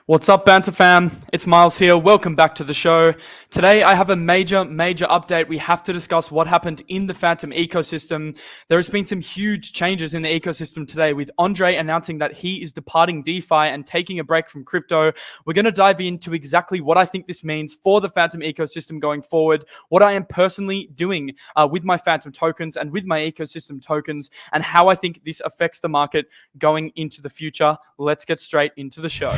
What's up, Banter fam? It's Miles here. Welcome back to the show. Today, I have a major update. We have to discuss what happened in the Fantom ecosystem. There has been some huge changes in the ecosystem today, with Andre announcing that he is departing DeFi and taking a break from crypto. We're going to dive into exactly what I think this means for the Fantom ecosystem going forward, what I am personally doing with my Fantom tokens and with my ecosystem tokens, and how I think this affects the market going into the future. Let's get straight into the show.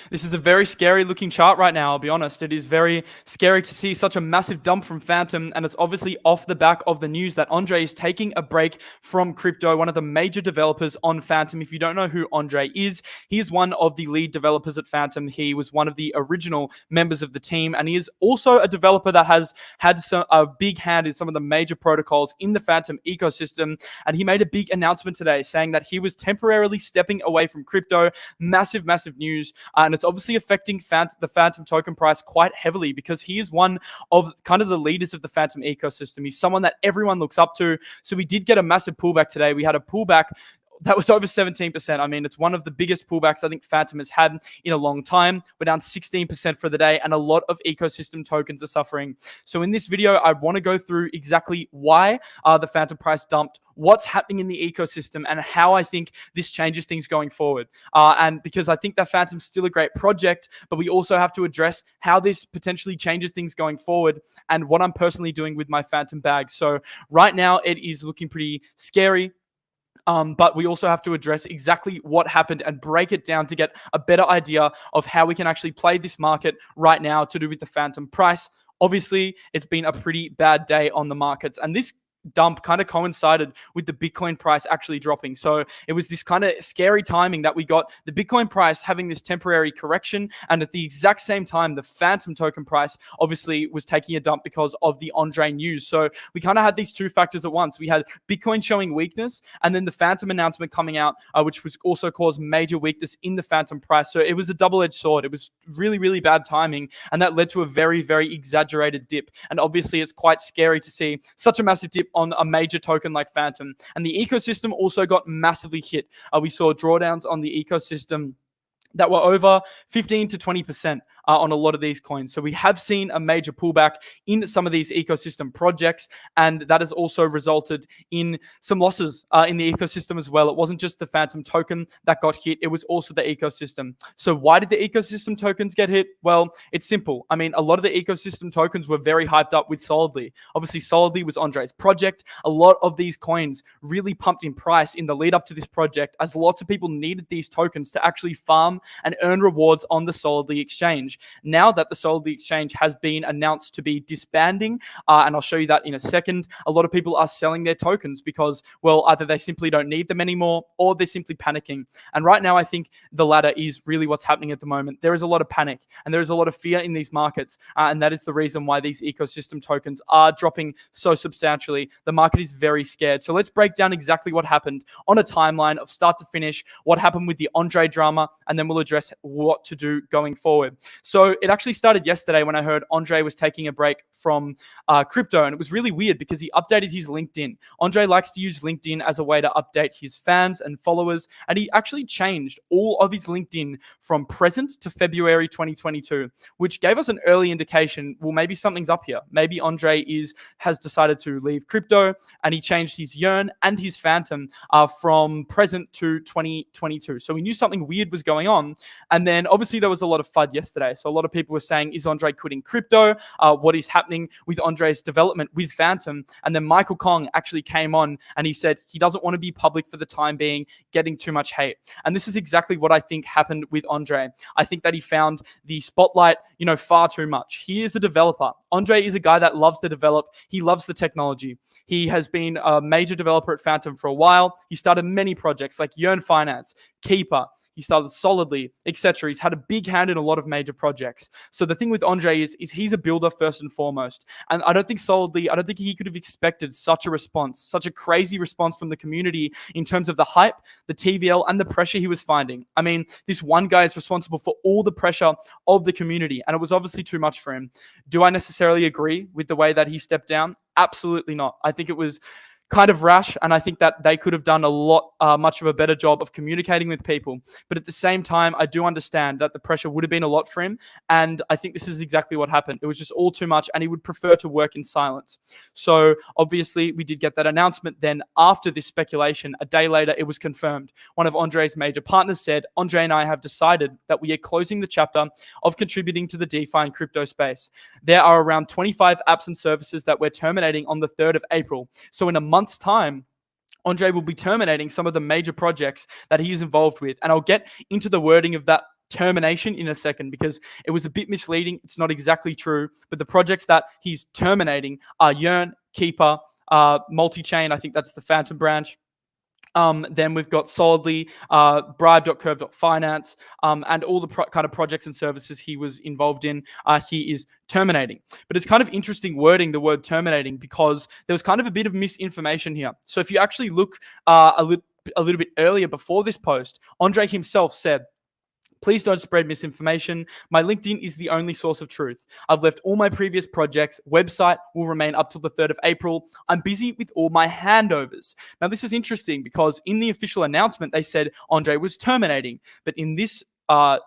This is a very scary looking chart right now, I'll be honest. It is very scary to see such a massive dump from Fantom, and it's obviously off the back of the news that Andre is taking a break from crypto, one of the major developers on Fantom. If you don't know who Andre is, he is one of the lead developers at Fantom. He was one of the original members of the team, and he is also a developer that has had a big hand in some of the major protocols in the Fantom ecosystem. And he made a big announcement today saying that he was temporarily stepping away from crypto. Massive news. And it's obviously affecting the Fantom token price quite heavily, because he is one of kind of the leaders of the Fantom ecosystem. He's someone that everyone looks up to. So we did get a massive pullback today. We had a pullback that was over 17%. I mean, it's one of the biggest pullbacks I think Fantom has had in a long time. We're down 16% for the day, and a lot of ecosystem tokens are suffering. So in this video, I want to go through exactly why the Fantom price dumped, what's happening in the ecosystem, and how I think this changes things going forward. And because I think that Fantom's still a great project, but we also have to address how this potentially changes things going forward and what I'm personally doing with my Fantom bag. So right now, it is looking pretty scary. But we also have to address exactly what happened and break it down to get a better idea of how we can actually play this market right now to do with the Fantom price. Obviously, it's been a pretty bad day on the markets, and this dump kind of coincided with the Bitcoin price actually dropping. So it was this kind of scary timing that we got the Bitcoin price having this temporary correction, and at the exact same time, the Fantom token price obviously was taking a dump because of the Andre news. So we kind of had these two factors at once. We had Bitcoin showing weakness, and then the Fantom announcement coming out, which was also caused major weakness in the Fantom price. So it was a double-edged sword. It was really bad timing, and that led to a very exaggerated dip. And obviously, it's quite scary to see such a massive dip on a major token like Fantom. And the ecosystem also got massively hit. We saw drawdowns on the ecosystem that were over 15 to 20% on a lot of these coins. So we have seen a major pullback in some of these ecosystem projects, and that has also resulted in some losses in the ecosystem as well. It wasn't just the Fantom token that got hit, it was also the ecosystem. So why did the ecosystem tokens get hit? Well, it's simple. I mean, a lot of the ecosystem tokens were very hyped up with SoliDEX. Obviously, SoliDEX was Andre's project. A lot of these coins really pumped in price in the lead up to this project, as lots of people needed these tokens to actually farm and earn rewards on the SoliDEX exchange. Now that the SoliDEX exchange has been announced to be disbanding, and I'll show you that in a second, a lot of people are selling their tokens because, well, either they simply don't need them anymore or they're simply panicking. And right now, I think the latter is really what's happening at the moment. There is a lot of panic and there is a lot of fear in these markets, and that is the reason why these ecosystem tokens are dropping so substantially. The market is very scared. So let's break down exactly what happened on a timeline of start to finish, what happened with the Andre drama, and then we'll address what to do going forward. So it actually started yesterday when I heard Andre was taking a break from crypto, and it was really weird because he updated his LinkedIn. Andre likes to use LinkedIn as a way to update his fans and followers, and he actually changed all of his LinkedIn from present to February 2022, which gave us an early indication, well, maybe something's up here. Maybe Andre has decided to leave crypto, and he changed his Yearn and his Fantom from present to 2022. So we knew something weird was going on. And then obviously there was a lot of FUD yesterday. So a lot of people were saying, is Andre quitting crypto? What is happening with Andre's development with Fantom? And then Michael Kong actually came on and he said he doesn't want to be public for the time being, getting too much hate. And this is exactly what I think happened with Andre. I think that he found the spotlight, far too much. He is a developer. Andre is a guy that loves to develop. He loves the technology. He has been a major developer at Fantom for a while. He started many projects like Yearn Finance, Keeper. He started solidly, etc. He's had a big hand in a lot of major projects. So the thing with Andre is he's a builder first and foremost. And I don't think he could have expected such a response, such a crazy response from the community in terms of the hype, the TVL, and the pressure he was finding. I mean, this one guy is responsible for all the pressure of the community, and it was obviously too much for him. Do I necessarily agree with the way that he stepped down? Absolutely not. I think it was kind of rash, and I think that they could have done a lot much of a better job of communicating with people. But at the same time, I do understand that the pressure would have been a lot for him, and I think this is exactly what happened. It was just all too much, and he would prefer to work in silence. So obviously, we did get that announcement. Then after this speculation, a day later, it was confirmed. One of Andre's major partners said, Andre and I have decided that we are closing the chapter of contributing to the DeFi and crypto space. There are around 25 apps and services that we're terminating on the 3rd of April. So in a month's time, Andre will be terminating some of the major projects that he is involved with. And I'll get into the wording of that termination in a second because it was a bit misleading. It's not exactly true. But the projects that he's terminating are Yearn, Keeper, Multi-Chain. I think that's the Fantom branch. Then we've got Solidly, Bribe.curve.finance, and all the kind of projects and services he was involved in, he is terminating. But it's kind of interesting wording the word terminating because there was kind of a bit of misinformation here. So if you actually look a little bit earlier before this post, Andre himself said, please don't spread misinformation. My LinkedIn is the only source of truth. I've left all my previous projects. Website will remain up till the 3rd of April. I'm busy with all my handovers. Now, this is interesting because in the official announcement, they said Andre was terminating. But in this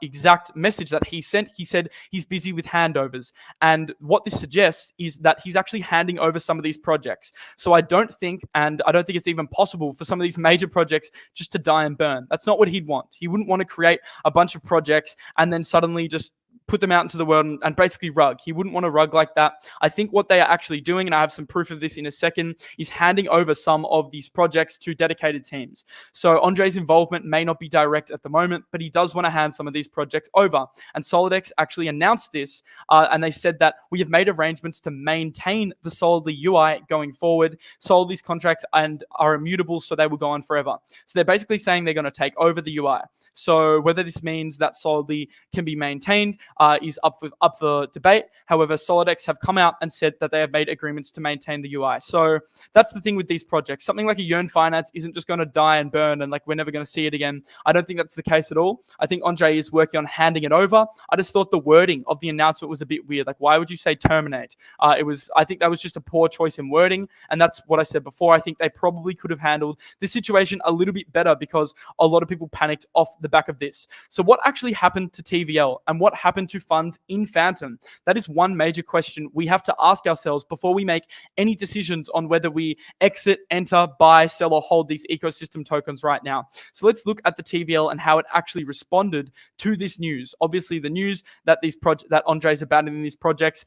exact message that he sent, he said he's busy with handovers. And what this suggests is that he's actually handing over some of these projects. So I don't think it's even possible for some of these major projects just to die and burn. That's not what he'd want. He wouldn't want to create a bunch of projects and then suddenly just put them out into the world and basically rug. He wouldn't want to rug like that. I think what they are actually doing, and I have some proof of this in a second, is handing over some of these projects to dedicated teams. So Andre's involvement may not be direct at the moment, but he does want to hand some of these projects over. And SoliDEX actually announced this, and they said that we have made arrangements to maintain the Solidly UI going forward. Solidly's contracts are immutable, so they will go on forever. So they're basically saying they're going to take over the UI. So whether this means that Solidly can be maintained is up for debate. However, SoliDEX have come out and said that they have made agreements to maintain the UI. So that's the thing with these projects. Something like a Yearn Finance isn't just going to die and burn and like we're never going to see it again. I don't think that's the case at all. I think Andre is working on handing it over. I just thought the wording of the announcement was a bit weird. Like, why would you say terminate? I think that was just a poor choice in wording. And that's what I said before. I think they probably could have handled this situation a little bit better because a lot of people panicked off the back of this. So what actually happened to TVL and what happened to funds in Fantom? That is one major question we have to ask ourselves before we make any decisions on whether we exit, enter, buy, sell, or hold these ecosystem tokens right now. So let's look at the TVL and how it actually responded to this news. Obviously, the news that that Andre's abandoning these projects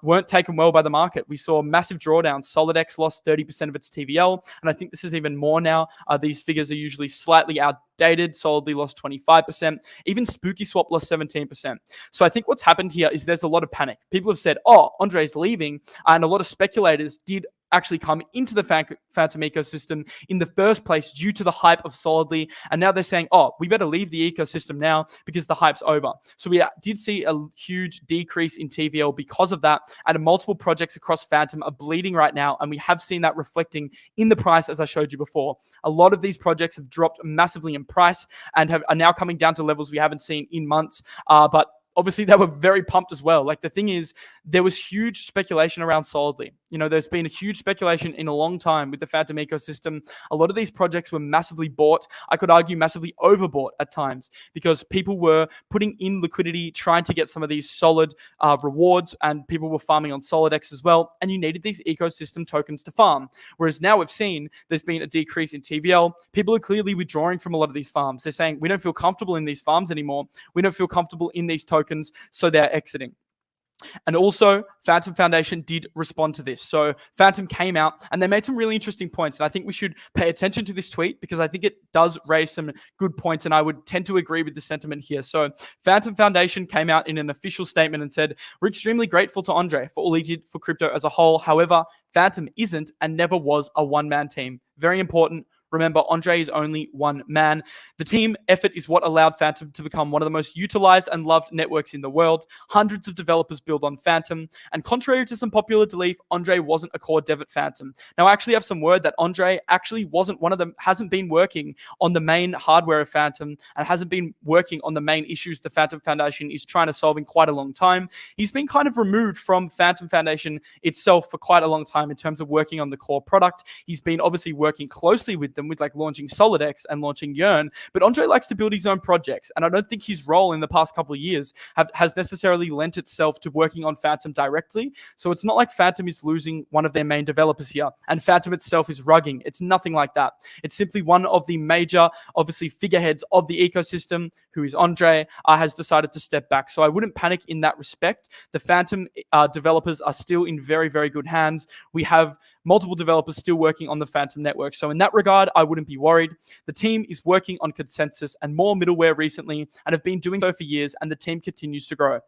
weren't taken well by the market. We saw massive drawdowns. SoliDEX lost 30% of its TVL, and I think this is even more now. These figures are usually slightly outdated. Solidly lost 25%. Even SpookySwap lost 17%. So I think what's happened here is there's a lot of panic. People have said, oh, Andre's leaving, and a lot of speculators did actually come into the Fantom ecosystem in the first place due to the hype of Solidly. And now they're saying, oh, we better leave the ecosystem now because the hype's over. So we did see a huge decrease in TVL because of that. And multiple projects across Fantom are bleeding right now. And we have seen that reflecting in the price, as I showed you before. A lot of these projects have dropped massively in price and are now coming down to levels we haven't seen in months. But obviously, they were very pumped as well. Like, the thing is, there was huge speculation around Solidly. You know, there's been a huge speculation in a long time with the Fantom ecosystem. A lot of these projects were massively bought. I could argue massively overbought at times because people were putting in liquidity, trying to get some of these solid rewards, and people were farming on SoliDEX as well. And you needed these ecosystem tokens to farm. Whereas now we've seen there's been a decrease in TVL. People are clearly withdrawing from a lot of these farms. They're saying, we don't feel comfortable in these farms anymore. We don't feel comfortable in these tokens, so they're exiting. And also, Fantom Foundation did respond to this. So Fantom came out and they made some really interesting points. And I think we should pay attention to this tweet because I think it does raise some good points. And I would tend to agree with the sentiment here. So Fantom Foundation came out in an official statement and said, we're extremely grateful to Andre for all he did for crypto as a whole. However, Fantom isn't and never was a one-man team. Very important. Remember, Andre is only one man. The team effort is what allowed Fantom to become one of the most utilized and loved networks in the world. Hundreds of developers build on Fantom, and contrary to some popular belief, Andre wasn't a core dev at Fantom. Now, I actually have some word that Andre actually wasn't one of them, hasn't been working on the main hardware of Fantom, and hasn't been working on the main issues the Fantom Foundation is trying to solve in quite a long time. He's been kind of removed from Fantom Foundation itself for quite a long time in terms of working on the core product. He's been obviously working closely with them with like launching SoliDEX and launching Yearn, but Andre likes to build his own projects, and I don't think his role in the past couple of years has necessarily lent itself to working on Fantom directly. So it's not like Fantom is losing one of their main developers here, and Fantom itself is rugging. It's nothing like that. It's simply one of the major, obviously, figureheads of the ecosystem, who is Andre, has decided to step back. So I wouldn't panic in that respect. The Fantom developers are still in very, very good hands. We have multiple developers still working on the Fantom network. So in that regard, I wouldn't be worried. The team is working on consensus and more middleware recently, and have been doing so for years, and the team continues to grow.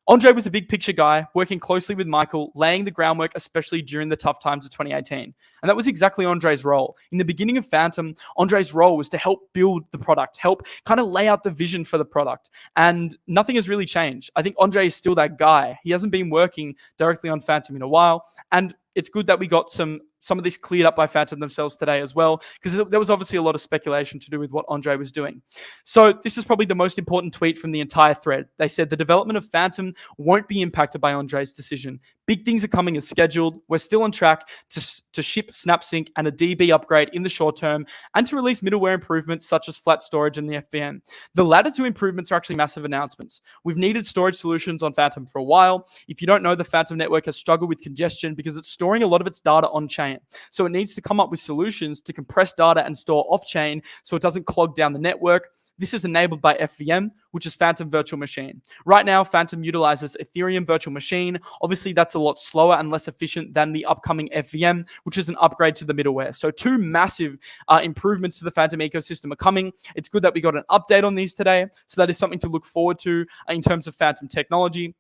Andre was a big picture guy, working closely with Michael, laying the groundwork, especially during the tough times of 2018. And that was exactly Andre's role. In the beginning of Fantom, Andre's role was to help build the product, help kind of lay out the vision for the product. And nothing has really changed. I think Andre is still that guy. He hasn't been working directly on Fantom in a while. And it's good that we got some of this cleared up by Fantom themselves today as well, because there was obviously a lot of speculation to do with what Andre was doing. So this is probably the most important tweet from the entire thread. They said the development of Fantom won't be impacted by Andre's decision. Big things are coming as scheduled. We're still on track to ship SnapSync and a DB upgrade in the short term, and to release middleware improvements such as flat storage and the FVM. The latter two improvements are actually massive announcements. We've needed storage solutions on Fantom for a while. If you don't know, the Fantom network has struggled with congestion because it's storing a lot of its data on-chain. So it needs to come up with solutions to compress data and store off-chain so it doesn't clog down the network. This is enabled by FVM, which is Fantom Virtual Machine. Right now, Fantom utilizes Ethereum Virtual Machine. Obviously, that's a lot slower and less efficient than the upcoming FVM, which is an upgrade to the middleware. So two massive improvements to the Fantom ecosystem are coming. It's good that we got an update on these today. So that is something to look forward to in terms of Fantom technology.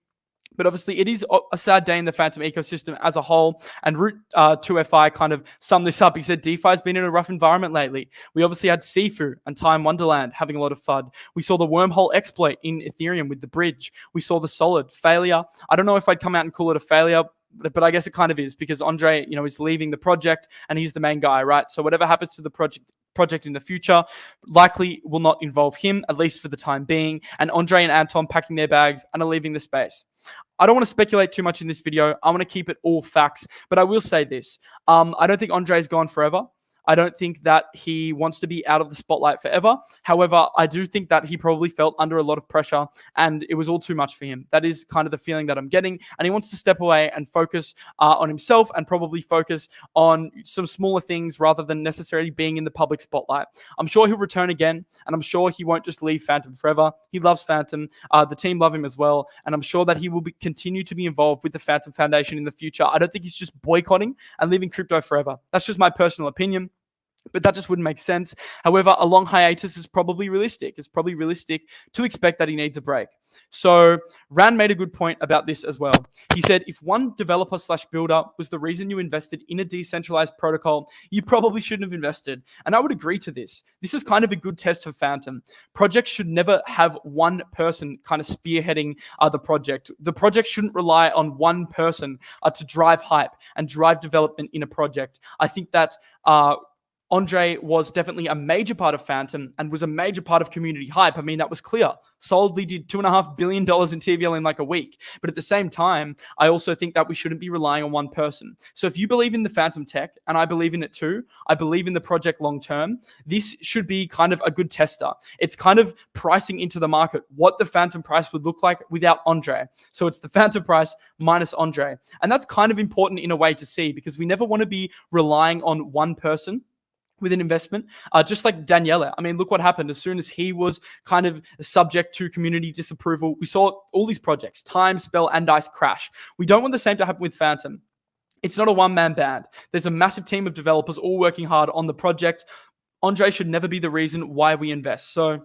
But obviously, it is a sad day in the Fantom ecosystem as a whole. And Root2FI kind of summed this up. He said, DeFi has been in a rough environment lately. We obviously had Sifu and Time Wonderland having a lot of FUD. We saw the wormhole exploit in Ethereum with the bridge. We saw the Solid failure. I don't know if I'd come out and call it a failure, but I guess it kind of is, because Andre, is leaving the project and he's the main guy, right? So whatever happens to the project in the future likely will not involve him, at least for the time being. And Andre and Anton packing their bags and are leaving the space. I don't want to speculate too much in this video. I want to keep it all facts, but I will say this. I don't think Andre's gone forever. I don't think that he wants to be out of the spotlight forever. However, I do think that he probably felt under a lot of pressure and it was all too much for him. That is kind of the feeling that I'm getting. And he wants to step away and focus on himself, and probably focus on some smaller things rather than necessarily being in the public spotlight. I'm sure he'll return again, and I'm sure he won't just leave Fantom forever. He loves Fantom. The team love him as well. And I'm sure that he will continue to be involved with the Fantom Foundation in the future. I don't think he's just boycotting and leaving crypto forever. That's just my personal opinion. But that just wouldn't make sense. However, a long hiatus is probably realistic. It's probably realistic to expect that he needs a break. So Ran made a good point about this as well. He said, if one developer/builder was the reason you invested in a decentralized protocol, you probably shouldn't have invested. And I would agree to this. This is kind of a good test for Fantom. Projects should never have one person kind of spearheading the project. The project shouldn't rely on one person to drive hype and drive development in a project. I think that Andre was definitely a major part of Fantom and was a major part of community hype. I mean, that was clear. Solidly did $2.5 billion in TVL in like a week. But at the same time, I also think that we shouldn't be relying on one person. So if you believe in the Fantom tech, and I believe in it too, I believe in the project long term, this should be kind of a good tester. It's kind of pricing into the market what the Fantom price would look like without Andre. So it's the Fantom price minus Andre. And that's kind of important in a way to see, because we never want to be relying on one person with an investment, just like Daniela. I mean, look what happened. As soon as he was kind of subject to community disapproval, we saw all these projects, Time, Spell, and Dice crash. We don't want the same to happen with Fantom. It's not a one-man band. There's a massive team of developers all working hard on the project. Andre should never be the reason why we invest. So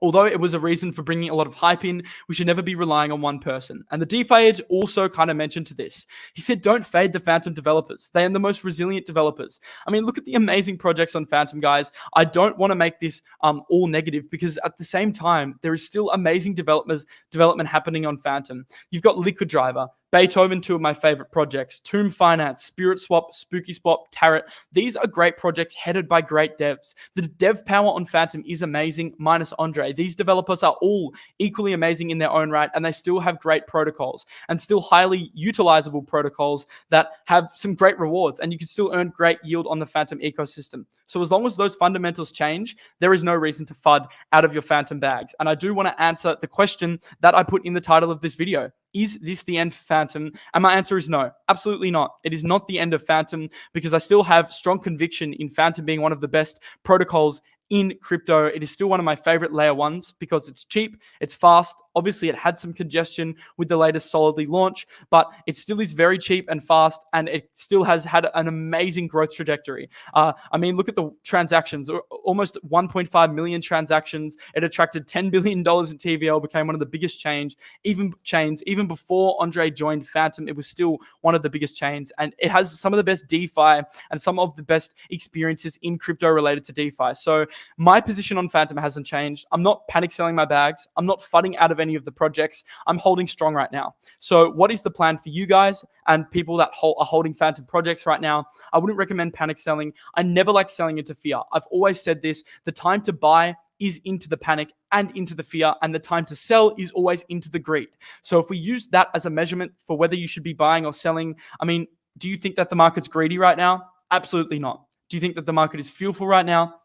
Although it was a reason for bringing a lot of hype in, we should never be relying on one person. And the DeFi Edge also kind of mentioned to this. He said, don't fade the Fantom developers. They are the most resilient developers. I mean, look at the amazing projects on Fantom, guys. I don't want to make this all negative, because at the same time, there is still amazing development happening on Fantom. You've got Liquid Driver, Beethoven, two of my favorite projects, Tomb Finance, SpiritSwap, SpookySwap, Tarot. These are great projects headed by great devs. The dev power on Fantom is amazing, minus Andre. These developers are all equally amazing in their own right, and they still have great protocols and still highly utilizable protocols that have some great rewards, and you can still earn great yield on the Fantom ecosystem. So as long as those fundamentals change, there is no reason to FUD out of your Fantom bags. And I do want to answer the question that I put in the title of this video. Is this the end for Fantom? And my answer is no, absolutely not. It is not the end of Fantom, because I still have strong conviction in Fantom being one of the best protocols in crypto. It is still one of my favorite layer ones because it's cheap, it's fast. Obviously, it had some congestion with the latest Solidly launch, but it still is very cheap and fast, and it still has had an amazing growth trajectory. I mean, look at the transactions, almost 1.5 million transactions. It attracted $10 billion in TVL, became one of the biggest chains. Even before Andre joined Fantom, it was still one of the biggest chains, and it has some of the best DeFi and some of the best experiences in crypto related to DeFi. So my position on Fantom hasn't changed. I'm not panic selling my bags. I'm not fudding out of any of the projects. I'm holding strong right now. So what is the plan for you guys and people that are holding Fantom projects right now? I wouldn't recommend panic selling. I never like selling into fear. I've always said this. The time to buy is into the panic and into the fear, and the time to sell is always into the greed. So if we use that as a measurement for whether you should be buying or selling, I mean, do you think that the market's greedy right now? Absolutely not. Do you think that the market is fearful right now?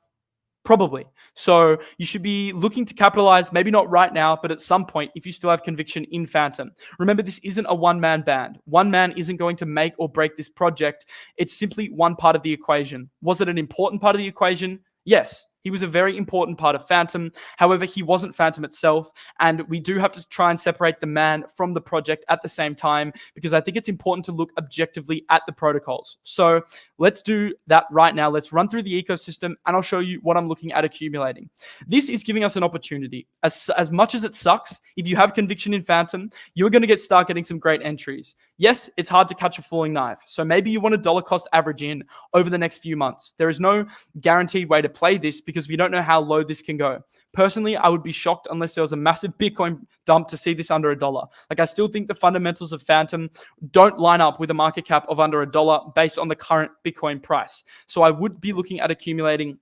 Probably. So you should be looking to capitalize, maybe not right now, but at some point, if you still have conviction in Fantom. Remember, this isn't a one-man band. One man isn't going to make or break this project. It's simply one part of the equation. Was it an important part of the equation? Yes. He was a very important part of Fantom. However, he wasn't Fantom itself. And we do have to try and separate the man from the project at the same time, because I think it's important to look objectively at the protocols. So let's do that right now. Let's run through the ecosystem, and I'll show you what I'm looking at accumulating. This is giving us an opportunity. As much as it sucks, if you have conviction in Fantom, you're going to start getting some great entries. Yes, it's hard to catch a falling knife. So maybe you want to dollar cost average in over the next few months. There is no guaranteed way to play this, because we don't know how low this can go. Personally, I would be shocked unless there was a massive Bitcoin dump to see this under $1. Like, I still think the fundamentals of Fantom don't line up with a market cap of under $1 based on the current Bitcoin price. So I would be looking at accumulating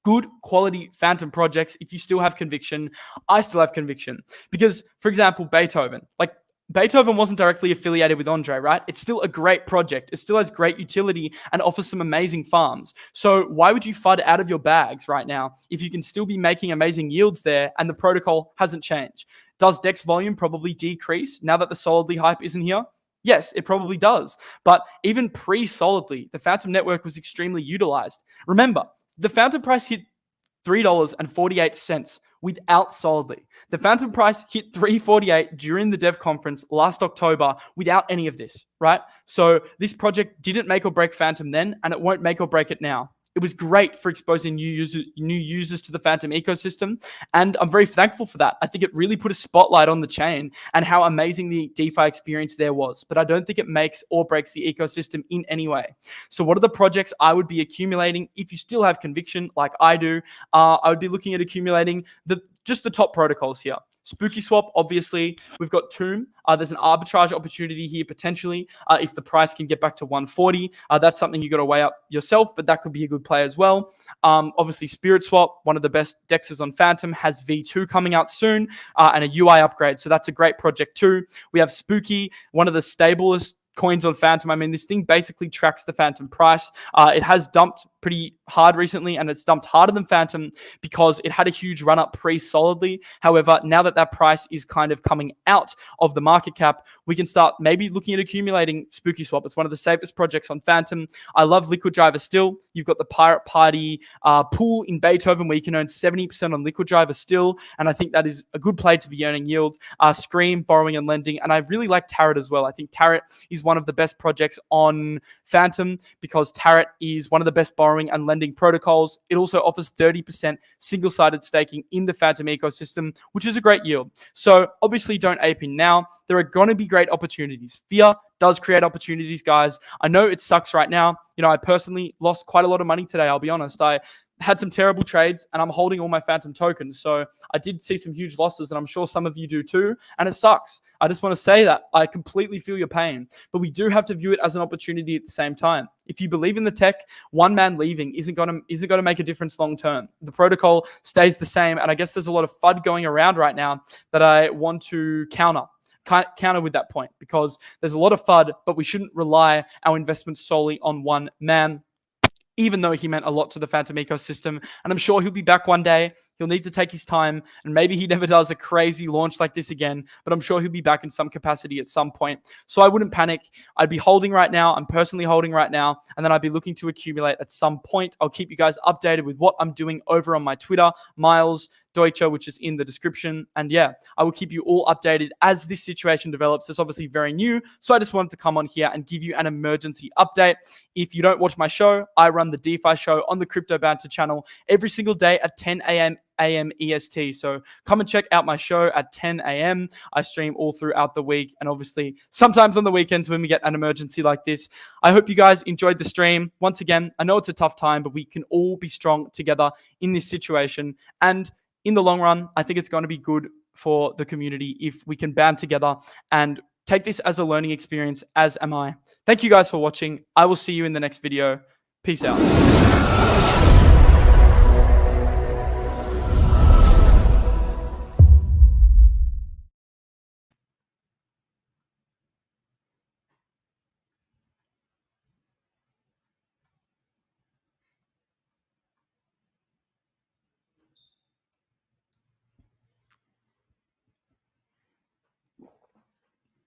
good quality Fantom projects if you still have conviction. I still have conviction because, for example, Beethoven wasn't directly affiliated with Andre, right? It's still a great project. It still has great utility and offers some amazing farms. So why would you FUD out of your bags right now if you can still be making amazing yields there and the protocol hasn't changed? Does DEX volume probably decrease now that the Solidly hype isn't here? Yes, it probably does. But even pre-Solidly, the Fantom network was extremely utilized. Remember, the Fantom price hit $3.48 without Solidly. The Fantom price hit $3.48 during the dev conference last October without any of this, right? So this project didn't make or break Fantom then, and it won't make or break it now. It was great for exposing new users to the Fantom ecosystem, and I'm very thankful for that. I think it really put a spotlight on the chain and how amazing the DeFi experience there was, but I don't think it makes or breaks the ecosystem in any way. So what are the projects I would be accumulating if you still have conviction like I do? I would be looking at accumulating just the top protocols here. SpookySwap, obviously. We've got Tomb. There's an arbitrage opportunity here potentially if the price can get back to 140. That's something you got to weigh up yourself, but that could be a good play as well. Obviously, SpiritSwap, one of the best dexes on Fantom, has V2 coming out soon and a UI upgrade. So that's a great project too. We have Spooky, one of the stablest coins on Fantom. I mean, this thing basically tracks the Fantom price. It has dumped pretty hard recently, and it's dumped harder than Fantom because it had a huge run up pre-Solidly. However, now that price is kind of coming out of the market cap, we can start maybe looking at accumulating SpookySwap. It's one of the safest projects on Fantom. I love Liquid Driver still. You've got the Pirate Party pool in Beethoven where you can earn 70% on Liquid Driver still, and I think that is a good play to be earning yield. Scream, borrowing and lending, and I really like Tarot as well. I think Tarot is one of the best projects on Fantom because Tarot is one of the best borrowing and lending lending protocols. It also offers 30% single-sided staking in the Fantom ecosystem, which is a great yield. So obviously don't ape in now. There are going to be great opportunities. Fear does create opportunities, guys. I know it sucks right now. You know, I personally lost quite a lot of money today, I'll be honest. I had some terrible trades and I'm holding all my Fantom tokens. So I did see some huge losses and I'm sure some of you do too. And it sucks. I just want to say that I completely feel your pain, but we do have to view it as an opportunity at the same time. If you believe in the tech, one man leaving isn't going to make a difference long term. The protocol stays the same. And I guess there's a lot of FUD going around right now that I want to counter with that point, because there's a lot of FUD, but we shouldn't rely our investments solely on one man, even though he meant a lot to the Fantom ecosystem. And I'm sure he'll be back one day. He'll need to take his time, and maybe he never does a crazy launch like this again, but I'm sure he'll be back in some capacity at some point. So I wouldn't panic. I'd be holding right now. I'm personally holding right now, and then I'd be looking to accumulate at some point. I'll keep you guys updated with what I'm doing over on my Twitter, Miles Deutscher, which is in the description. And yeah, I will keep you all updated as this situation develops. It's obviously very new, so I just wanted to come on here and give you an emergency update. If you don't watch my show, I run the DeFi show on the Crypto Banter channel every single day at 10 a.m. EST. So come and check out my show at 10 a.m. I stream all throughout the week, and obviously sometimes on the weekends when we get an emergency like this. I hope you guys enjoyed the stream. Once again, I know it's a tough time, but we can all be strong together in this situation. And in the long run, I think it's going to be good for the community if we can band together and take this as a learning experience, as am I. Thank you guys for watching. I will see you in the next video. Peace out.